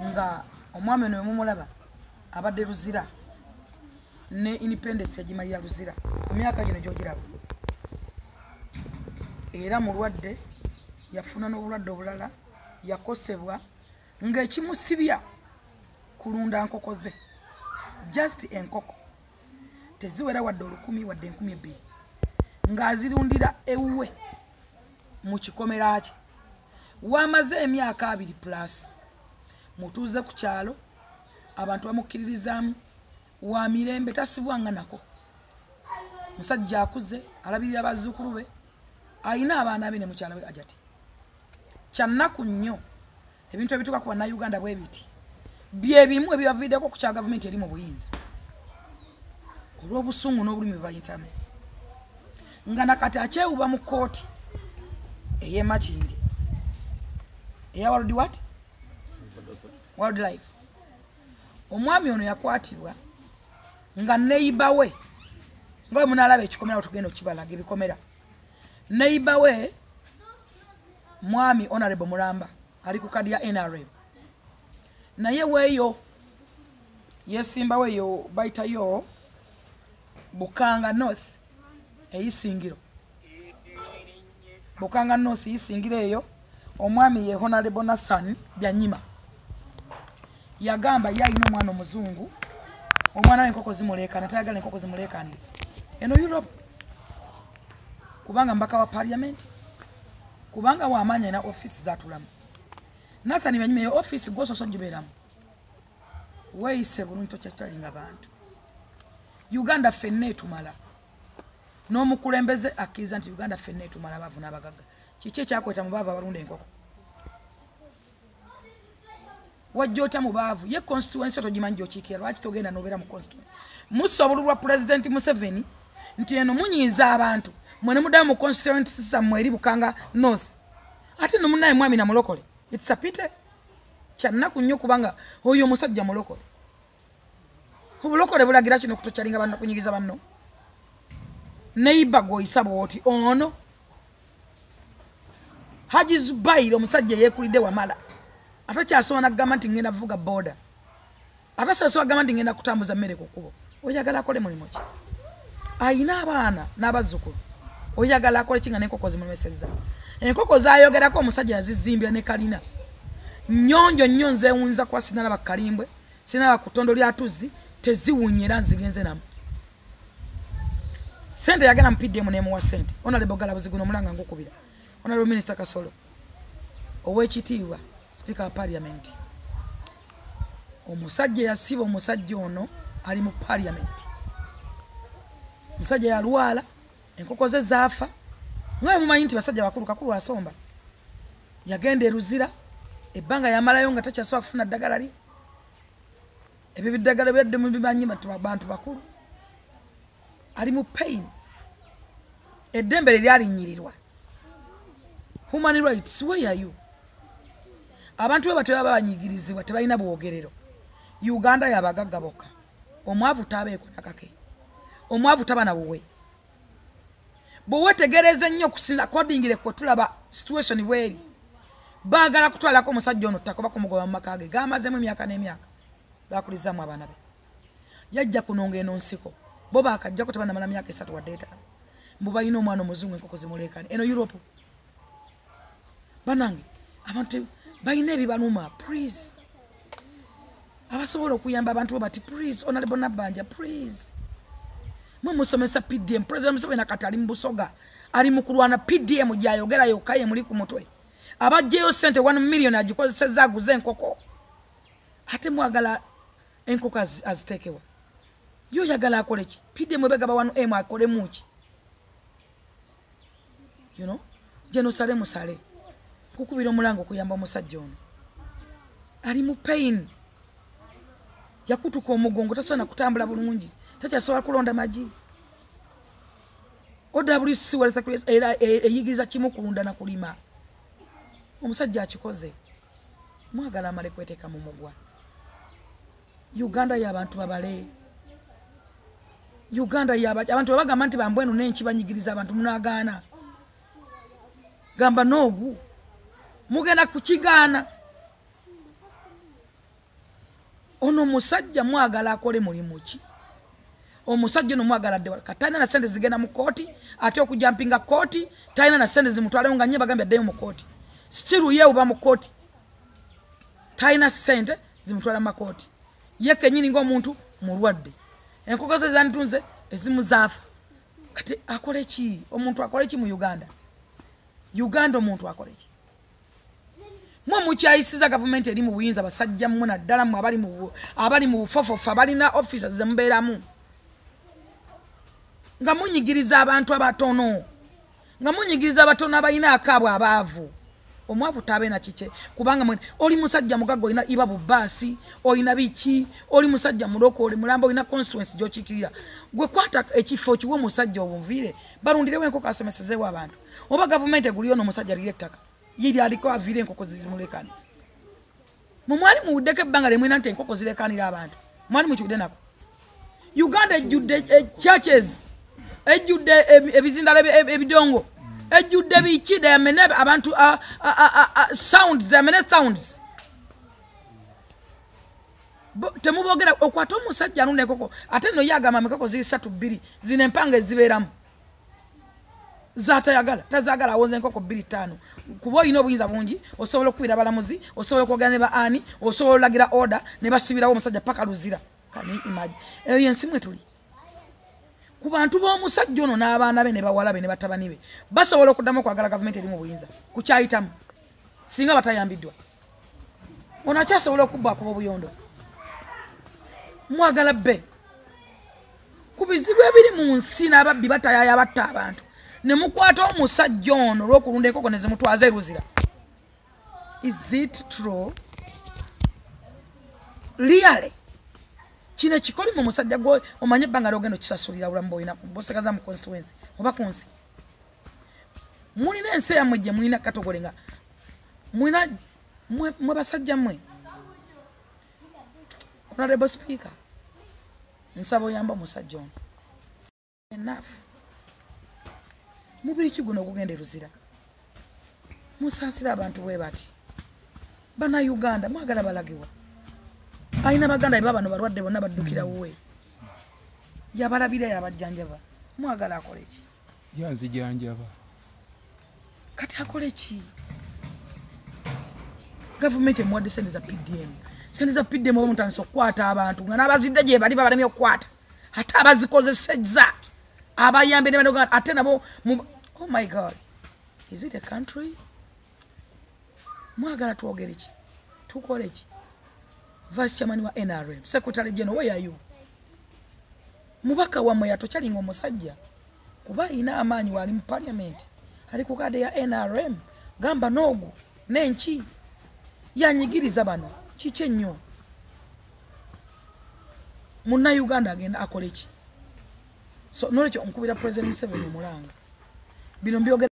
nga omwami ono mumulaba abadde Luzira ne independence yagimalira Luzira emyaka gino gyogiraba era mulwadde yafuna n'obulwadde obulala yakosebwa ng'ekimusibya kulunda nkoko ze just enkoko teziwera wadde 10,000 wadde 2,000 ng'azirundira ewuwe mu kikomera kye wamaze emyaka 2 plus mutuuze ku kyalo abantu bamukkiririzaamu wa mirembe tasibwanga nako musajja akuze alabirira bazzukulu be ayina abaana be ne mukyala we ajati kyannaku nnyo ebintu ebituuka ku bannayuganda bwe biti bye bimu ebyaviddeko ku kya gavumenti eri mu buyinza olw'obusungu n'obulumi bwe bayitamu nga nakati akyewuba mu kooti ey'emakindi eya World Life omwami ono yakwatibwa nga neiba we nga munalaba ekikomera tugenda okibalaga ebikomera neiba we mwami Honorable Mulamba ali ku kadi ya NRM naye weeyo yesimba weeyo bayitayo Bukanga North eyisingiro Bukanga North eyisingiro eyo omwami ye Honorable Nassan Byanyima yagamba yalina omwana omuzungu omwana w'enkoko zimulekana tayagala enkoko zimulekana eno Europe kubanga mbaka wa parliament kubanga wamanya na office zatulamu Nassan Byanyima yo office gososo giberamu weeyise bulungi tokyakyalinga bantu Uganda fenne etumala n'omukulembeze akkiriza nti Uganda fenne etumala baavu n'abagagga kiki ekyakweta mu baavu abalunda enkoko wajjota mu baavu ye constituency togimanyi gy'okiikira lwaki togenda n'obeera mu constituency musobululwa President Museveni nti eno munyiiza abantu mwene mudamu mu constituency sammwe eri Bukanga North ate no munnaye mwami na mulokole it's a pity kyannaku nnyo kubanga oyo omusajja mulokole obulokole bulagira kino kutokyalinga banno kunyigiza banno neiba goyisa bwoti ono Haji Zubair omusajja yeekulidde wamala atakyasoma n'agamba nti ngenda vuga boda atakyasoma agamba nti ngenda kutambuza mmere ku kkubo oyagala akole mulimu ki ayina abaana n'abazzukulu oyagala akole kinga n'enkoko zimumesezza enkoko zaayogerako omusajja yazizimbya ne kalina nnyonjo nnyo nzeewunza kuba sinalaba kalimbwe sinalaba ku ttondo lya tuzzi teziwunyera nzigenze namu sente yagenda mu PDM n'emuwa sente Honorable Galabuzi guno mulanga ng'okubira Honorable Minister Kasolo ow'ekitiibwa Speaker wa Parliament omusajja yasiba omusajja ono ali mu Parliament omusajja yalwala enkoko ze zaafa ngaye mumanyi nti basajja bakulu kakulu asomba yagenda Luzira ebbanga yamalayo nga takyasobola kufuna ddagala lye ebyo biddagala byadde mu bimanyi bantu bakulu ali mu pain eddembe lyalinyirirwa human rights where are you abantu bwe bateba banyigirizibwa tebalina bwogerero Uganda yabagagga bokka omwavu tabeeko nakake omwavu tabana buwe bwe tegereze nnyo kusina accordingly ko tulaba situation bweri baagala kutwalako omusajja ono takoba kumugoba mu maka ge gamazemu emyaka n'emyaka bakulizamu abaana be yajja kunonga eno nsiko bo baakajjako tebanamala myaka 3 wadde 5 mbu balina omwana omuzungu enkoko zimulekane eno Europe banange abantu balina ebibaluma please abasobola okuyamba abantu bati please Honorable Nabanja please mwe musomesa PDM President Museveni nakatali mu Busoga ali mu kulwana PDM gyayogera yokaye muri ku mutwe abajjeyo sente 1 million agikozeseza aguze enkoko ate mwagala enkoko azitekewa yo yagala akole ki PDM bega ba 1M akole muki you know Jerusalem sale kukubira omulango kuyamba omusajja ono ali mu pain yakutuka omugongo tasana kutambula bulungi takyasobola kulonda maji OWC walesa era eyigiriza kimu kulunda na kulima omusajja akikoze mwagala amale kweteka mu mugwa Uganda y'abantu babale Uganda y'abantu babagamba nti bambwenu n'enki banyigiriza abantu munagaana gamba nogu mugenda kukigaana ono musajja mwagala akole mulimu ki omusajja no mwagala de katana na sente zigenda mu kooti ate okujampinga kooti taina na sente zimutwala nga nye bagambya dde mu kooti still ye uba mu kooti taina sente zimutwala mu kooti ye kenyini ng'omuntu mulwadde enkoko ze zantunze ezimuzaafa kati akole ki omuntu akole ki mu Uganda omuntu akole ki mwe mukyayisiza government eri mu buyinza basajja mmwe naddala mu abali mu bufofofa abalina officers zemubeeramu nga munyigiriza abantu abatono nga munyigiriza abatono abalina akaabwe abaavu omwavu tabe na kike kubanga mwe oli musajja mugaggo ina iba bubasi olina biki oli musajja muloko oli mulamba olina constituency jochikira gwe kwata ekifo kiwo musajja obuvire balundirewo enkoko asomesezewo abantu oba government eguliyo no musajja lirettaka yiri aliko avire enkoko zizimulekani mu mwali mu udeke banga lemwe nante enkoko zirekanira abantu mwali mu kiude nako Uganda ejjudde churches ejjudde ebizindala ebidongo ejjudde biki demene abantu sounds demene sounds temubogera okwata omusajja nune koko ate no yagama mikoko ziri 3 zine empanga ezibeeramu zatayagala tazagala awonze enkoko 2-5 kuba olina obuyinza bungi osobola okubira abalamuzi osobola okwogera ne ba ani osobola olagira order ne basibirawo omusajja paka luzira kani imagine eyo yensimwe tuli ku bantu b'omusajja ono n'abaana be ne bawala be ne batabani be basobola okuddamu okwagala gavumenti eri mu buyinza ku kyayitamu singa batayambiddwa ono akyasobola okubba kuba obuyondo mwagala bbe ku bizibu ebiri mu nsi n'ababbi batayaya batta abantu ne mukwata omusajja ono olw'okulunda enkoko ne zimutwaza eruzira. Is it true? Really? Kino kikoli mu musajja gwo omanye banga logendo kisasulira ulambo ina bosekaza mu constituency oba kunsi mulina ense ya mujje mulina katogolenga mulina mwe basajja mwe honorable speaker nsabo yamba musajja ono enough mubiri kiguno okugenda ruzira musansira abantu bwe bati bana Uganda mwagala balagiwa aina baganda baba no barwadde bonna baddukira wuwe yabalabira yabajjanjaba mwagala akoleki yanzi janjaba kati akoleki government emwadde sente za PDM omuntu anso kwata abantu nga nabazidde gye bali babalemye okwata hata abazikozesezza abayambe ne bano ate nabo oh my god, is it a country? Mwagala tuogereki tukoleki Vice Chairman wa NRM, Secretary General, where are you? Mubaka wa mwe yatochalinga omusajja kuba ina amanyi wali mu parliament ali ku kade ya NRM gamba nogu nenchi yanyigiriza bano kiche nnyo munna Uganda agenda akoleki so nolekyo onkubira President Museveni mulanga bino mbyoge